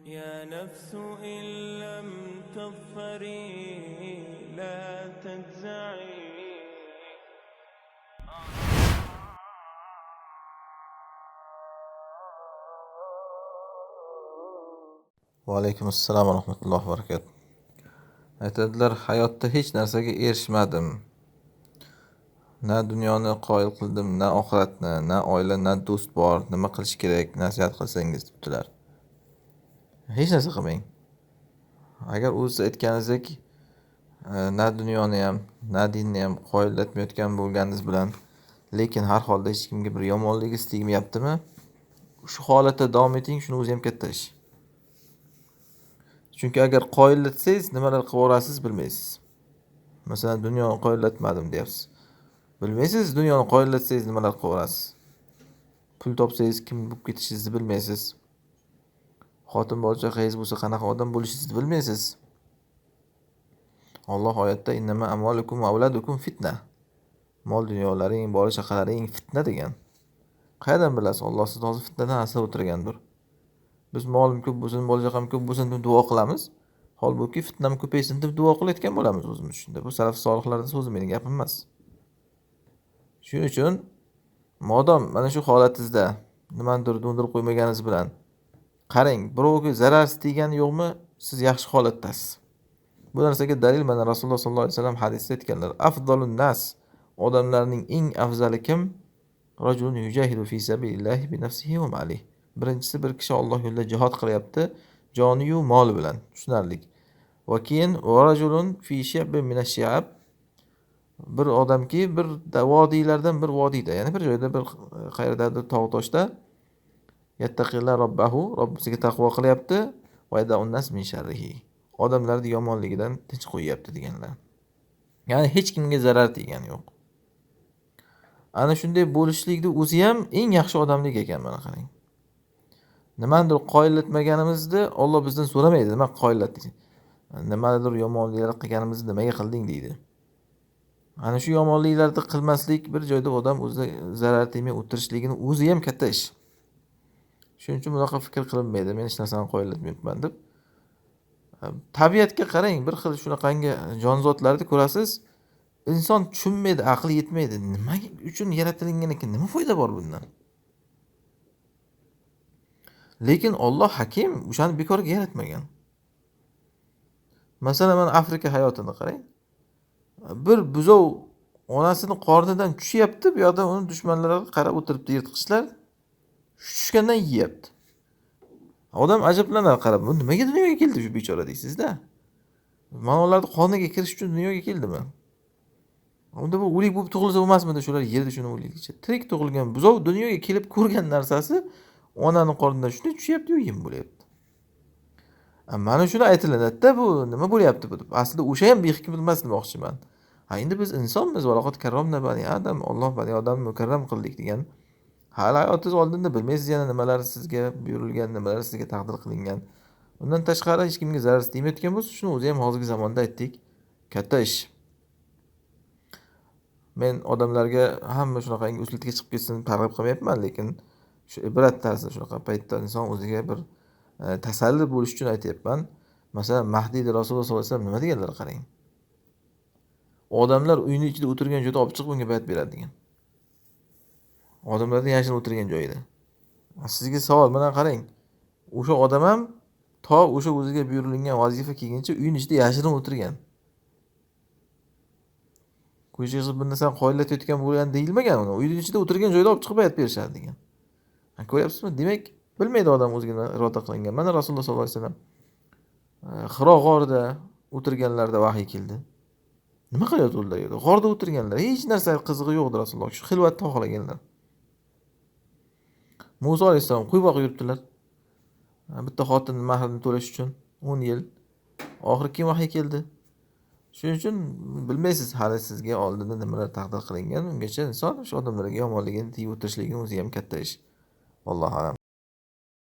يا نفس إن لم تظفري لا تجزعي. Vaalaykum assalom va rahmatullohi va barakatuh. Aytadilar, hayotda hech narsaga erishmadim. Na dunyoni qoyil qildim, na oxiratni, na oila, na do'st bor. Nima qilish kerak? Nasihat qilsangiz debdilar. Hech narsa qilmang. Agar o'zi aytganingizdek, na dunyoni ham, na dinni ham qoyillatmayotgan bo'lganingiz bilan, lekin har holda hech kimga bir yomonligingiz tegmayaptimi? Shu holatda davom eting, shuni o'zi ham katta ish. Chunki agar qoyillatsangiz, nimalar qilib yuborasiz bilmaysiz. Masalan, dunyoni qoyillatmadim deyapsiz. Bilmaysiz, dunyoni qoyillatsangiz nimalar qilib yuborasiz. Pul topsangiz kim bo'lib ketishingizni bilmaysiz. Xotin bola chaqangiz bo'lsa qanaqa odam bo'lishingizni bilmaysiz. Alloh oyatda innama amvalukum va avladukum fitna. Mol dunyolaring, bola chaqalaring fitna degan. Qayerdan bilasiz? Alloh sizni hozir fitnadan asrab o'tirgandir. Biz molim ko'p bo'lsin, bola chaqam ko'p bo'lsin deb duo qilamiz. Holbuki fitnam ko'paysin deb duo qilayotgan bo'lamiz o'zimiz shunda. Bu salaf solihlarning so'zi, mening gapim emas. Shuning uchun modom mana shu holatingizda nimanidir do'ndirib qo'ymaganingiz bilan qarang, birovga zararsiz tegani yo'qmi, siz yaxshi holatdasiz. Bu narsaga dalil mana Rasululloh sollallohu alayhi vasallam hadisda aytganlar. Afdalun nas, odamlarning eng afzali kim? Rajulun yujahidu fi sabilillahi bi nafsihi va malihi. Birinchisi, bir kishi Alloh yo'lida jihad qilyapti, joni-yu moli bilan. Tushunarli. Va keyin rajulun fi shi'bin min ash-shi'ab, bir odamki bir vodiylardan bir vodiyda, ya'ni bir joyda, bir qayerdadir tog' toshda yattaqilla robbahu, Robbisiga taqvo qilyapti, va yada'un nas min sharrihi, odamlarning yomonligidan tinch qo'yyapti deganlar. Ya'ni hech kimga zarar tegani yo'q. Ana shunday bo'lishlikni o'zi ham eng yaxshi odamlik ekan, mana qarang. Nimadir qoyillatmaganimizni Alloh bizdan so'ramaydi, nima qoyillatding? Nimadir yomonliklar qilganimizni nimaga qilding deydi. Ana shu yomonliklarni qilmaslik, bir joyda odam o'ziga zarar tegmay o'tirishligini o'zi ham katta ish. Shuning uchun bunaqa fikr qilinmaydi, men hech narsani qoyillatmayapman deb. Tabiatga qarang, bir xil shunaqangi jonzotlarni ko'rasiz. Inson tushunmaydi, aqli yetmaydi. Nima uchun yaratilgan ekan? Nima foyda bor bundan? Lekin Alloh hakim, o'shani bekorga yaratmagan. Masalan, mana Afrika hayotini qarang. Bir buzov onasini qornidan tushyapti, bu yoqda uni dushmanlariga qarab o'tiribdi, yirtqichlar. Tushgandan yeyapti. Odam ajablanar qarab, bu nimaga dunyoga keldi shu bechora deysizda. Ma'nolarni qoniga kirish uchun dunyoga keldimi? Unda bu o'lik bo'lib tug'ilsa bo'lmasmidi, shular yerda shuni o'likcha. Tirik tug'ilgan buzov dunyoga kelib ko'rgan narsasi onaning qornidan shunday tushyapti, yem bo'lyapti. Mana shuni aytiladida, bu nima bo'lyapti bu deb. Aslida o'sha ham behikmat emas demoqchiman. Endi biz insonmiz, valoqat karomna bani adam, Alloh bani odamni mukarram qildik degan. Hali hayotingiz oldinda bilmaysiz yana nimalar sizga buyurilgan, nimalar sizga taqdir qilingan. Undan tashqari hech kimga zarar tegmayotgan bo'lsa, shuni o'zi ham hozirgi zamonda aytdik, katta ish. Men odamlarga hamma shunaqangi uslubga chiqib ketsin targ'ib qilmayapman, lekin shu ibrat tarzida shunaqa paytda inson o'ziga bir tasalli bo'lish uchun aytayapman. Masalan, Mahdi Rasululloh sollallohu alayhi vasallam nima deganlar qarang. Odamlar uyning ichida o'tirgan joyda olib chiqib unga bayat beradi degan. Odamlarning yashirin o'tirgan joyida. Sizga savol, mana qarang. O'sha odam ham to o'sha o'ziga buyurilgan vazifa kelguncha uyning ichida yashirin o'tirgan. Ko'chasiz bir narsani qoyillatayotgan bo'lgan deyilmagan uni. Uyning ichida o'tirgan joyda olib chiqib bayat berishadi degan. Ko'ryapsizmi? Demak, bilmaydi odam o'ziga iroda qilingan. Mana Rasululloh sollallohu alayhi vasallam Hiro g'orida o'tirganlarda vahiy keldi. Nima qilyaptilar yerda? G'orda o'tirganlar. Hech narsa qizig'i yo'qdi Rasululloh. Shu xilvatni xohlaganlar. Musa alayhisalom qo'y boqib yuribdilar. Bitta xotinning mahrini to'lash uchun 10 yil. Oxiri keyin vahiy keldi. Shuning uchun bilmaysiz hali sizga oldinda nimalar taqdir qilingan. Ungacha inson shu odamlarga yomonligini tiyib o'tirishligini o'zi ham katta ish. Allohu a'lam.